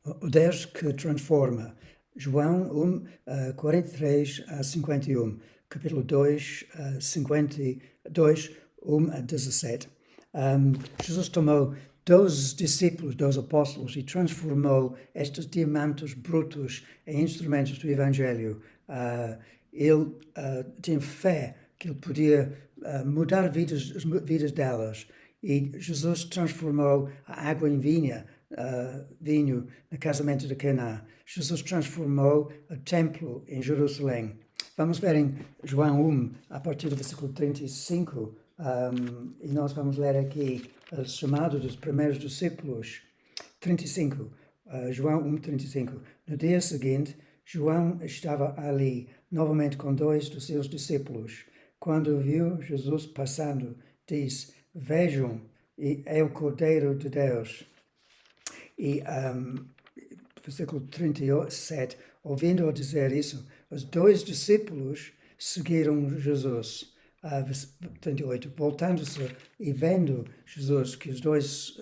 O Deus que transforma. João 1, 43 a 51, capítulo 2, 52, 1 a 17. Jesus tomou 12 discípulos, 12 apóstolos e transformou estes diamantes brutos em instrumentos do Evangelho. Ele tinha fé que ele podia mudar as vidas delas. E Jesus transformou a água em vinho no casamento de Caná. Jesus transformou o templo em Jerusalém. Vamos ver em João 1, a partir do versículo 35, e nós vamos ler aqui o chamado dos primeiros discípulos. 35, João 1, 35. No dia seguinte, João estava ali, novamente com 2 dos seus discípulos. Quando viu Jesus passando, disse: Vejam, é o Cordeiro de Deus. E versículo 37, ouvindo-o dizer isso, os 2 discípulos seguiram Jesus. 38, voltando-se e vendo Jesus que os 2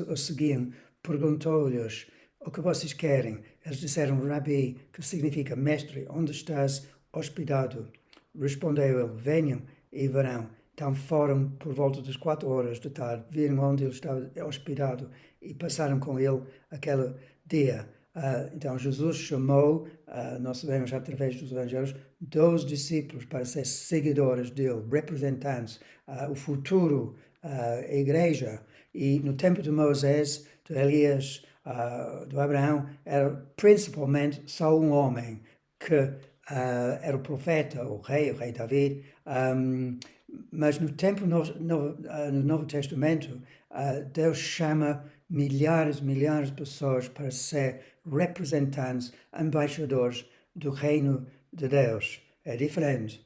o seguiam, perguntou-lhes: o que vocês querem? Eles disseram: Rabi, que significa mestre, onde estás hospedado? Respondeu ele: venham e verão. Então foram por volta das 4 horas da tarde, viram onde ele estava hospedado e passaram com ele aquele dia. Então Jesus chamou, nós sabemos através dos evangelhos, 12 discípulos para ser seguidores dele, representantes, o futuro, a igreja. E no tempo de Moisés, de Elias, de Abraão, era principalmente só um homem que era o profeta, o rei David. Mas no tempo no Novo Testamento, Deus chama milhares de pessoas para ser representantes, embaixadores do reino de Deus. É diferente.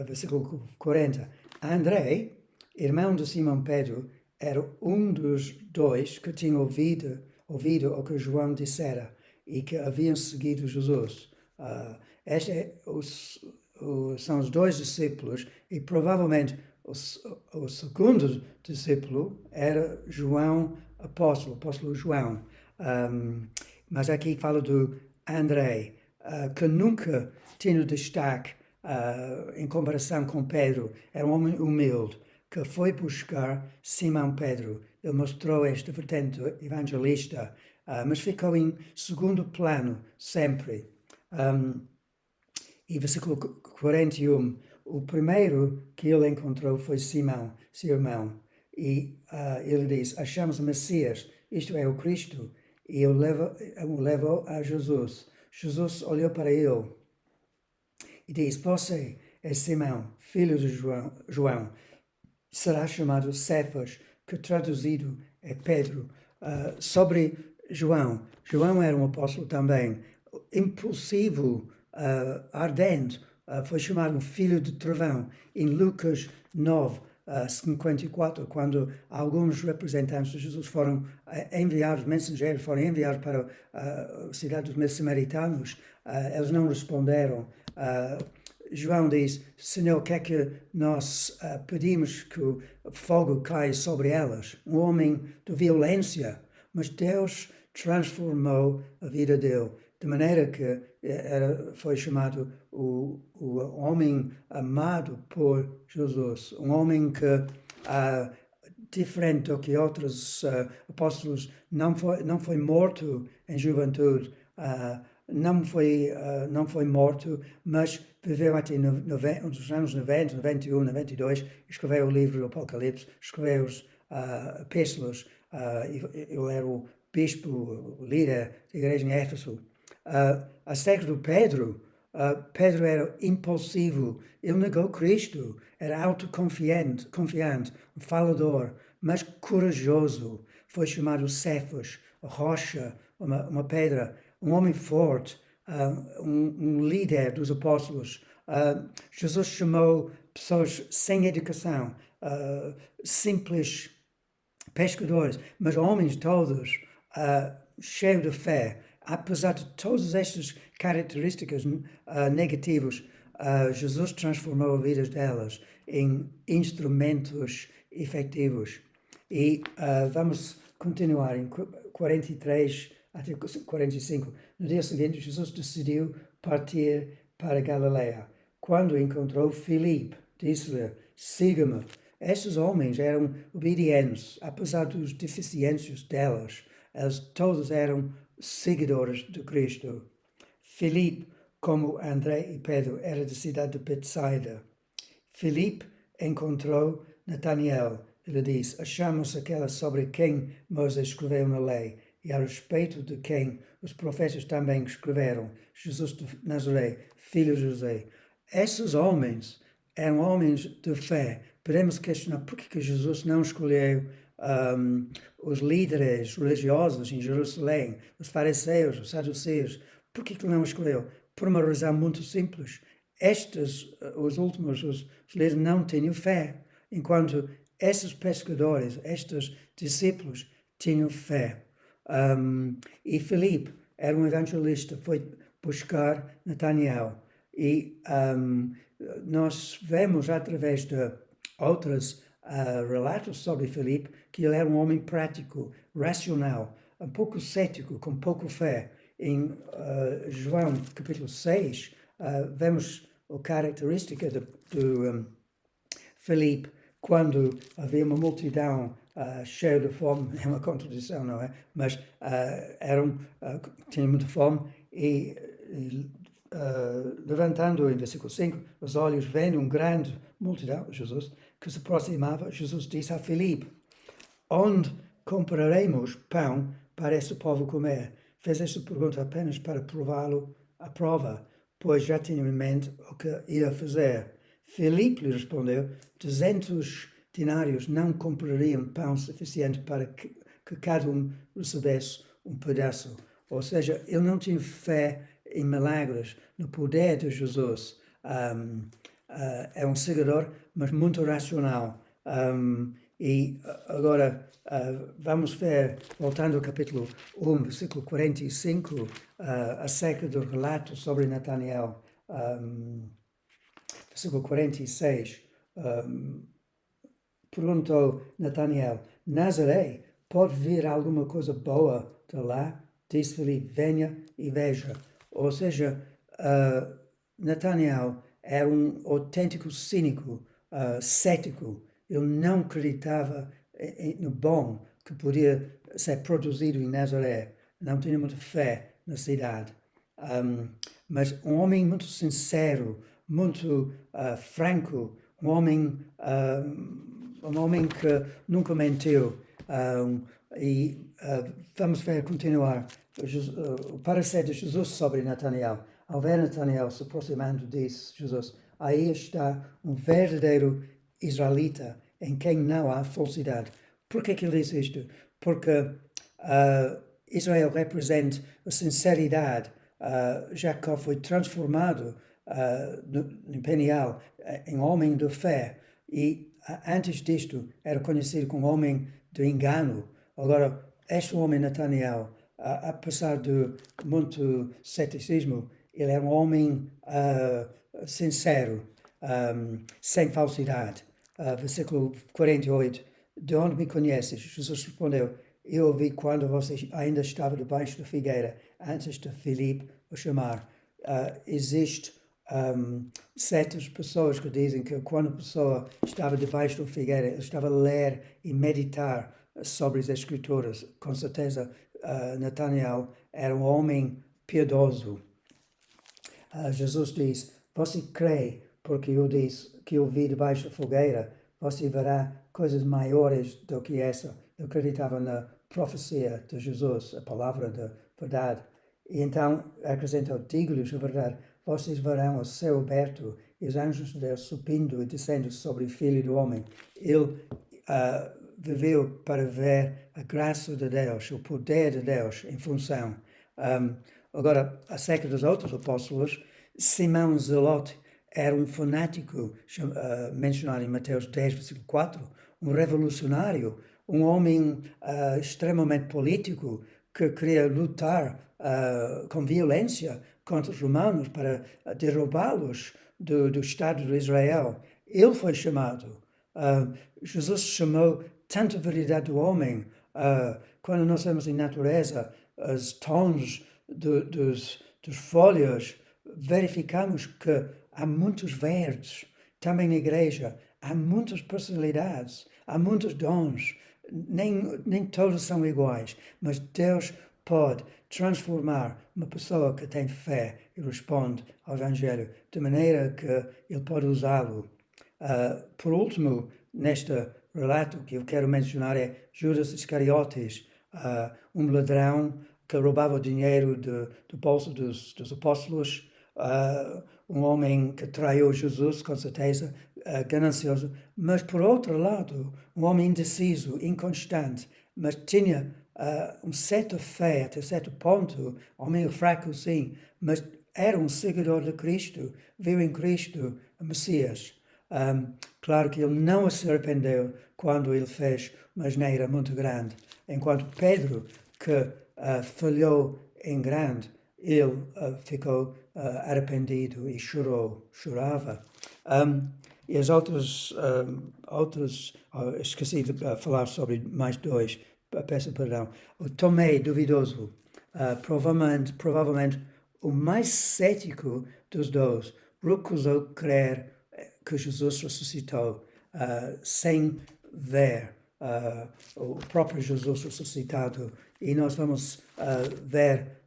Versículo 40. André, irmão de Simão Pedro, era um dos 2 que tinham ouvido o que João dissera e que haviam seguido Jesus. São os 2 discípulos e provavelmente o segundo discípulo era João, apóstolo João. Mas aqui fala do André, que nunca tinha destaque em comparação com Pedro. Era um homem humilde que foi buscar Simão Pedro. Ele mostrou este vertente evangelista, mas ficou em segundo plano sempre. E versículo 41, o primeiro que ele encontrou foi Simão, seu irmão. E ele diz: achamos o Messias, isto é, o Cristo. E o levou a Jesus. Jesus olhou para ele e disse: você é Simão, filho de João. Será chamado Cefas, que traduzido é Pedro. Sobre João era um apóstolo também, impulsivo, ardente, foi chamado filho de trovão. Em Lucas 9, 54, quando alguns representantes de Jesus foram enviados, mensageiros foram enviados para a cidade dos samaritanos, eles não responderam. João diz: Senhor, o que é que nós pedimos que o fogo caia sobre elas? Um homem de violência, mas Deus transformou a vida dele, de maneira que foi chamado o homem amado por Jesus, um homem que, diferente do que outros apóstolos, não foi morto em juventude, não foi morto, mas viveu até nos anos 90, 91, 92, escreveu o livro do Apocalipse, escreveu os epístolas, ele era o bispo, o líder da igreja em Éfeso. Acerca do Pedro, Pedro era impulsivo, ele negou Cristo, era autoconfiante, um falador, mas corajoso. Foi chamado Cefas, a rocha, uma pedra, um homem forte, um líder dos apóstolos. Jesus chamou pessoas sem educação, simples pescadores, mas homens todos cheios de fé. Apesar de todas estas características negativas, Jesus transformou as vidas delas em instrumentos efetivos. E vamos continuar em 43 até 45. No dia seguinte, Jesus decidiu partir para Galileia. Quando encontrou Filipe, disse-lhe: siga-me. Estes homens eram obedientes, apesar dos deficiências delas. Eles todos eram seguidores de Cristo. Filipe, como André e Pedro, era da cidade de Betsaida. Filipe encontrou Natanael e lhe disse: achamos aquela sobre quem Moisés escreveu na lei e a respeito de quem os profetas também escreveram, Jesus de Nazaré, filho de José. Esses homens eram homens de fé. Podemos questionar por que Jesus não escolheu os líderes religiosos em Jerusalém, os fariseus, os saduceus. Por que não escolheu? Por uma razão muito simples. Os últimos, os líderes não tinham fé, enquanto esses pescadores, estes discípulos, tinham fé. E Filipe era um evangelista, foi buscar Natanael. E nós vemos através de outros relatos sobre Filipe que ele era um homem prático, racional, um pouco cético, com pouca fé. Em João capítulo 6, vemos a característica de Filipe quando havia uma multidão cheia de fome. É uma contradição, não é? Mas tinham muita fome e levantando em versículo 5 os olhos, vendo uma grande multidão, Jesus, que se aproximava, Jesus disse a Filipe: onde compraremos pão para este povo comer? Fez esta pergunta apenas para prová-lo à prova, pois já tinha em mente o que ia fazer. Filipe lhe respondeu: 200 denários não comprariam pão suficiente para que cada um recebesse um pedaço. Ou seja, ele não tinha fé em milagres, no poder de Jesus. É um seguidor, mas muito racional. E agora vamos ver, voltando ao capítulo 1, versículo 45, acerca do relato sobre Natanael. Versículo 46, perguntou Natanael: Nazaré, pode vir alguma coisa boa de lá? Disse Filipe: venha e veja. Ou seja, Natanael era um autêntico cínico, cético. Ele não acreditava no bom que podia ser produzido em Nazaré. Não tinha muita fé na cidade. Mas um homem muito sincero, muito franco, um homem que nunca mentiu. Vamos ver continuar o parecer de Jesus sobre Natanael. Ao ver Natanael se aproximando, disse Jesus: aí está um verdadeiro israelita em quem não há falsidade. Por que ele diz isto? Porque Israel representa a sinceridade. Jacó foi transformado em Peniel em homem de fé, e antes disto era conhecido como homem de engano. Agora, este homem Natanael, apesar de muito ceticismo, ele era um homem sincero, sem falsidade. Versículo 48, de onde me conheces? Jesus respondeu: eu ouvi quando você ainda estava debaixo da figueira, antes de Filipe o chamar. Existe certas pessoas que dizem que quando a pessoa estava debaixo da figueira, ele estava a ler e meditar sobre as Escrituras. Com certeza, Natanael era um homem piedoso. Jesus diz: você crê porque eu disse que eu vi debaixo da fogueira? Você verá coisas maiores do que essa. Eu acreditava na profecia de Jesus, a palavra da verdade. E então acrescentou: digo-lhes a verdade, vocês verão o céu aberto e os anjos de Deus subindo e descendo sobre o Filho do Homem. Ele viveu para ver a graça de Deus, o poder de Deus em função. Agora, acerca dos outros apóstolos, Simão Zelote era um fanático, mencionado em Mateus 10, versículo 4, um revolucionário, um homem extremamente político que queria lutar com violência contra os romanos para derrubá-los do Estado de Israel. Ele foi chamado. Jesus chamou tanta variedade do homem, quando nós vemos em natureza os tons dos folhas, verificamos que há muitos verdes. Também na igreja há muitas personalidades, há muitos dons. Nem todos são iguais, mas Deus pode transformar uma pessoa que tem fé e responde ao Evangelho de maneira que ele pode usá-lo. Por último, neste relato que eu quero mencionar é Judas Iscariotes, um ladrão que roubava o dinheiro do bolso dos apóstolos, um homem que traiu Jesus, com certeza, ganancioso, mas por outro lado, um homem indeciso, inconstante, mas tinha uma certa fé até certo ponto, homem fraco sim, mas era um seguidor de Cristo, viu em Cristo o Messias. Claro que ele não se arrependeu quando ele fez uma asneira muito grande, enquanto Pedro, que falhou em grande, ele ficou arrependido e chorava. E as outras, esqueci de falar sobre mais dois, peço perdão. O Tomé duvidoso, provavelmente o mais cético dos dois, recusou crer que Jesus ressuscitou sem ver o próprio Jesus ressuscitado. E nós vamos ver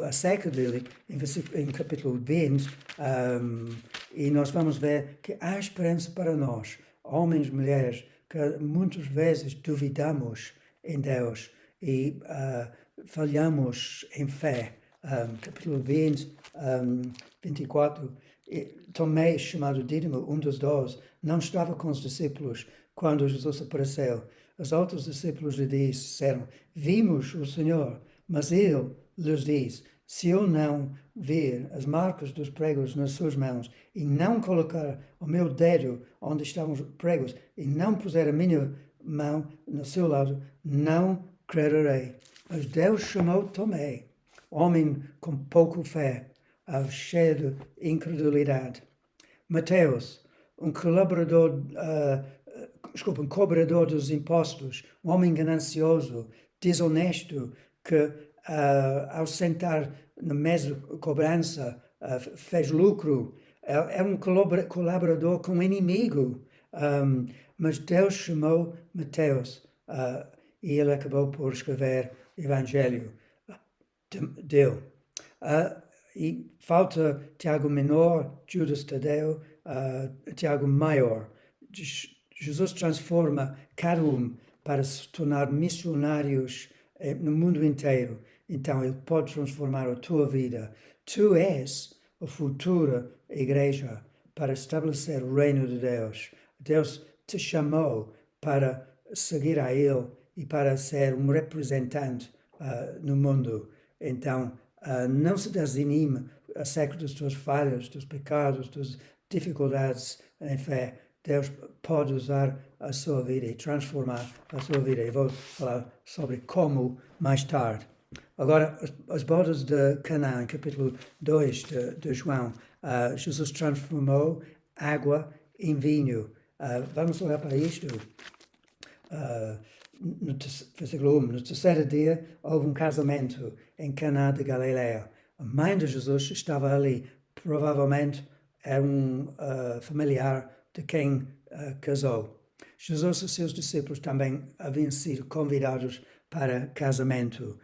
acerca dele em capítulo 20, e nós vamos ver que há esperança para nós, homens e mulheres, que muitas vezes duvidamos em Deus e falhamos em fé. Capítulo 20, 24, Tomé, chamado Dídimo, um dos 12, não estava com os discípulos quando Jesus apareceu. Os outros discípulos lhe disseram: vimos o Senhor. Mas ele lhes disse: se eu não vir as marcas dos pregos nas suas mãos e não colocar o meu dedo onde estavam os pregos e não puser a minha mão no seu lado, não crerei. Mas Deus chamou Tomé, homem com pouca fé, cheio de incredulidade. Mateus, um cobrador dos impostos, um homem ganancioso, desonesto, que ao sentar na mesa de cobrança fez lucro. É um colaborador com o inimigo. Mas Deus chamou Mateus e ele acabou por escrever o Evangelho dele. E falta Tiago Menor, Judas Tadeu, Tiago Maior. Jesus transforma cada um para se tornar missionários no mundo inteiro. Então ele pode transformar a tua vida. Tu és a futura igreja para estabelecer o reino de Deus. Deus te chamou para seguir a ele e para ser um representante no mundo. Então, não se desanime acerca das tuas falhas, dos pecados, das dificuldades em fé. Deus pode usar a sua vida e transformar a sua vida. E vou falar sobre como mais tarde. Agora, as bodas de Caná, em capítulo 2 de João, Jesus transformou água em vinho. Vamos olhar para isto. Versículo 1. No terceiro dia houve um casamento em Caná de Galileia. A mãe de Jesus estava ali. Provavelmente era um familiar de quem casou. Jesus e seus discípulos também haviam sido convidados para casamento.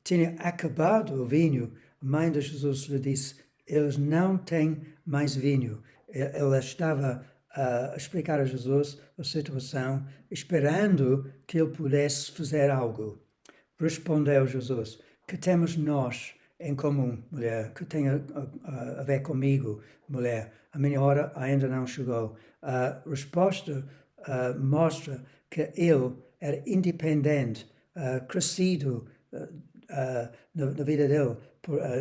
Tinha acabado o vinho. A mãe de Jesus lhe disse: eles não têm mais vinho. Ela estava a explicar a Jesus a situação, esperando que ele pudesse fazer algo. Respondeu Jesus: que temos nós em comum, mulher? Que tem a ver comigo, mulher? A minha hora ainda não chegou. A resposta mostra que ele era independente, crescido na vida dele.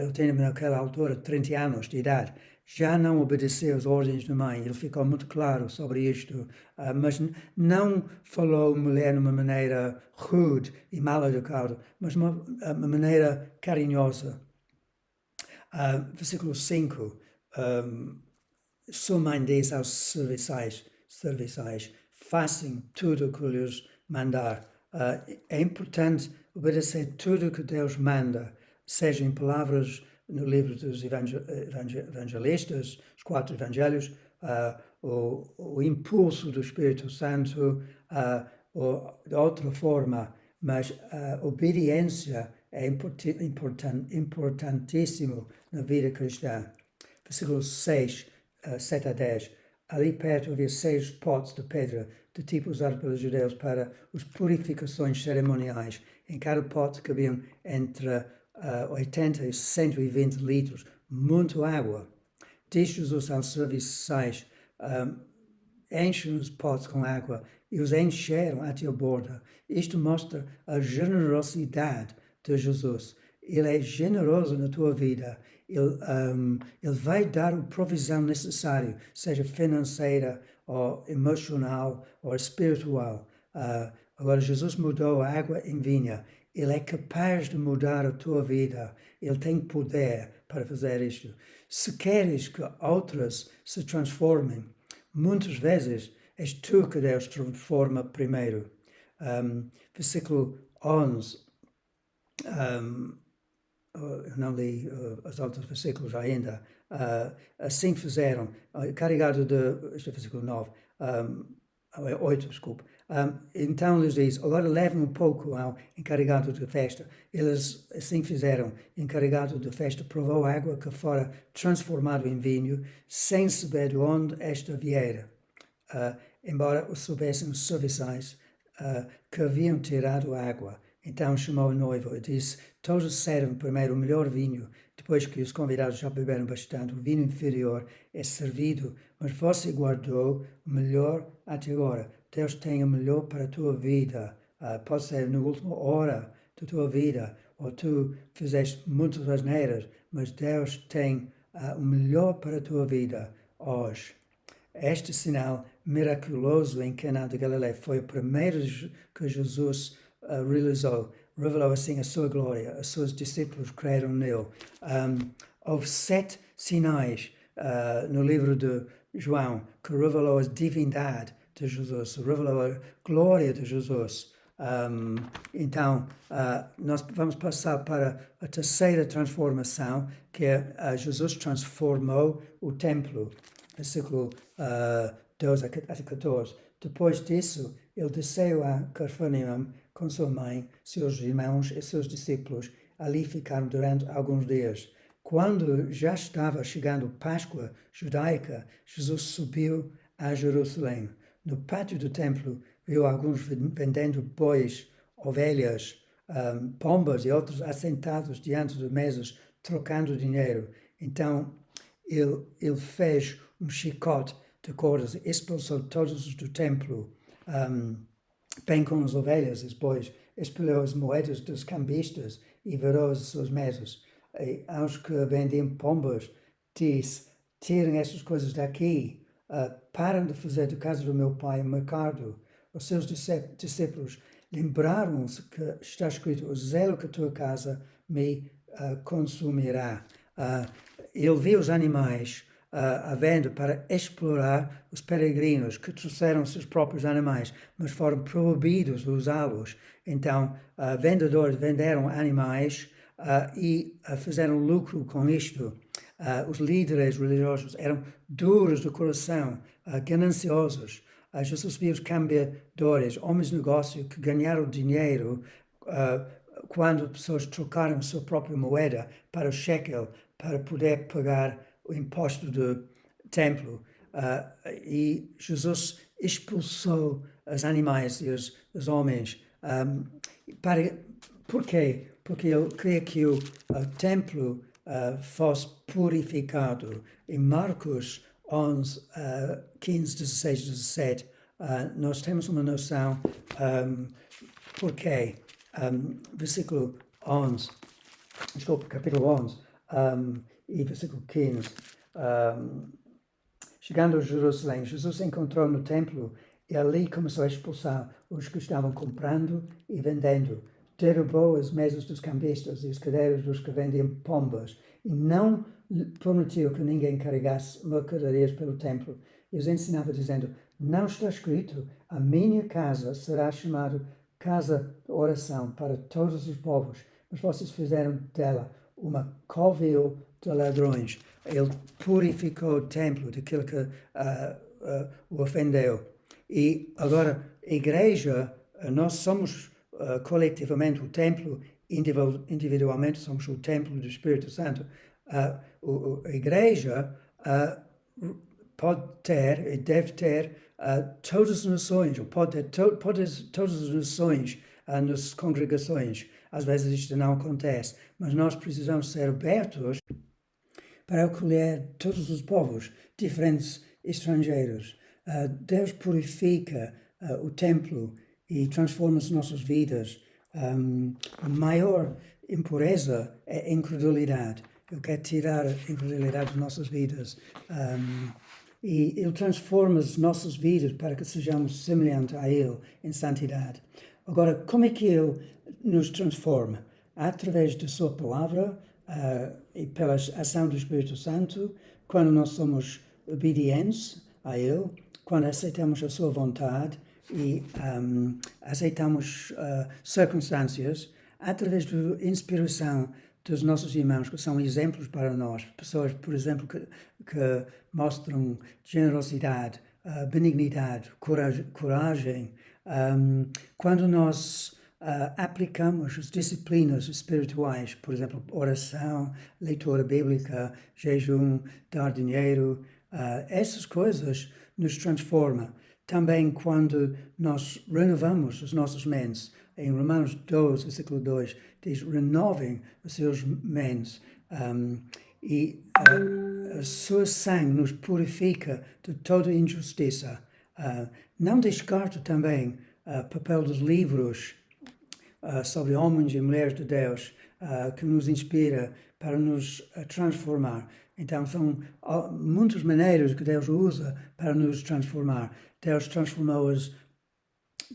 Eu tinha naquela altura 30 anos de idade. Já não obedeceu às ordens da mãe. Ele ficou muito claro sobre isto, mas não falou mulher de uma maneira rude e mal educada, mas uma maneira carinhosa. Versículo 5. Sua mãe diz aos serviçais, façam tudo o que lhes mandar É importante obedecer tudo que Deus manda, seja em palavras no livro dos evangelistas, os 4 evangelhos, o impulso do Espírito Santo, ou de outra forma, mas a obediência é importantíssimo na vida cristã. Versículo 6, 7 a 10. Ali perto havia 6 potes de pedra, de tipo usado pelos judeus para as purificações cerimoniais. Em cada pote cabiam entre 80 e 120 litros, muita água. Diz Jesus aos serviçais, enchem os potes com água, e os encheram até a borda. Isto mostra a generosidade de Jesus. Ele é generoso na tua vida. Ele vai dar a provisão necessária, seja financeira, ou emocional, ou espiritual. Agora, Jesus mudou a água em vinho. Ele é capaz de mudar a tua vida. Ele tem poder para fazer isto. Se queres que outras se transformem, muitas vezes és tu que Deus transforma primeiro. Versículo 11. Eu não li os outros versículos ainda. Assim fizeram, carregado de, este é versículo 9, 8, desculpe. Então lhes diz, agora levem um pouco ao encarregado de festa. Eles assim fizeram. Encarregado de festa provou a água que fora transformado em vinho, sem saber de onde esta viera. Embora o soubessem os serviçais que haviam tirado a água. Então chamou a noiva e disse, todos servem primeiro o melhor vinho, depois que os convidados já beberam bastante, o vinho inferior é servido, mas você guardou o melhor até agora. Deus tem o melhor para a tua vida. Pode ser na última hora da tua vida, ou tu fizeste muitas asneiras, mas Deus tem o melhor para a tua vida hoje. Este sinal miraculoso em Caná de Galileia foi o primeiro que Jesus revelou assim a sua glória, os seus discípulos creram nele. Houve 7 sinais no livro de João que revelou a divindade de Jesus, revelou a glória de Jesus. Então, nós vamos passar para a terceira transformação, que é Jesus transformou o templo. Versículo 12 a 14. Depois disso, ele desceu a Cafarnaum com sua mãe, seus irmãos e seus discípulos. Ali ficaram durante alguns dias. Quando já estava chegando Páscoa judaica, Jesus subiu a Jerusalém. No pátio do templo, viu alguns vendendo bois, ovelhas, pombas e outros assentados diante de mesas, trocando dinheiro. Então, ele fez um chicote de cordas, expulsou todos do templo, bem com as ovelhas e os bois, espalhou as moedas dos cambistas e virou as suas mesas. E aos que vendiam pombas, disse, tirem estas coisas daqui, parem de fazer da casa do meu pai um mercado. Os seus discípulos lembraram-se que está escrito, o zelo que a tua casa me consumirá. Ele viu os animais à venda para explorar os peregrinos que trouxeram seus próprios animais, mas foram proibidos de usá-los. Então, vendedores venderam animais e fizeram lucro com isto. Os líderes religiosos eram duros de coração, gananciosos. Jesus viu os cambiadores, homens de negócio que ganharam dinheiro quando pessoas trocaram sua própria moeda para o shekel, para poder pagar o imposto do templo. E Jesus expulsou os animais e os homens. Por quê? Porque ele queria que o templo fosse purificado. Em Marcos 11, 15, 16, 17, nós temos uma noção por quê. Versículo 11, desculpa, capítulo 11, e versículo 15. Chegando a Jerusalém, Jesus se encontrou no templo e ali começou a expulsar os que estavam comprando e vendendo. Derrubou as mesas dos cambistas e as cadeiras dos que vendiam pombas e não permitiu que ninguém carregasse mercadorias pelo templo. E os ensinava dizendo, não está escrito, a minha casa será chamada casa de oração para todos os povos, mas vocês fizeram dela uma covil de ladrões. Ele purificou o templo daquilo que o ofendeu. E agora, a igreja, nós somos coletivamente o templo, individualmente somos o templo do Espírito Santo. A igreja pode ter e deve ter todas as nações, ou pode ter todas as nações nas congregações. Às vezes isto não acontece, mas nós precisamos ser abertos para acolher todos os povos, diferentes estrangeiros. Deus purifica o templo e transforma as nossas vidas. A maior impureza é a incredulidade. Ele quer tirar a incredulidade das nossas vidas. E Ele transforma as nossas vidas para que sejamos semelhantes a Ele em santidade. Agora, como é que Ele nos transforma? Através da Sua palavra e pela ação do Espírito Santo, quando nós somos obedientes a Ele, quando aceitamos a Sua vontade e aceitamos circunstâncias, através da inspiração dos nossos irmãos, que são exemplos para nós, pessoas, por exemplo, que mostram generosidade, benignidade, coragem. Quando nós aplicamos as disciplinas espirituais, por exemplo, oração, leitura bíblica, jejum, dar dinheiro, essas coisas nos transformam. Também quando nós renovamos as nossas mentes. Em Romanos 12, versículo 2, diz, renovem os seus mentes. E a sua sangue nos purifica de toda injustiça. Não descarto também o papel dos livros sobre homens e mulheres de Deus, que nos inspira para nos transformar. Então, são muitas maneiras que Deus usa para nos transformar. Deus transformou os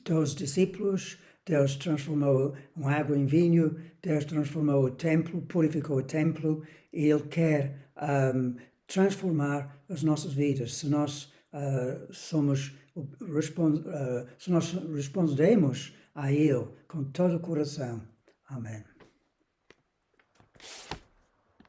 12 discípulos, Deus transformou a água em vinho, Deus transformou o templo, purificou o templo, e Ele quer transformar as nossas vidas. Se nós se nós respondemos a Ele com todo o coração. Amém.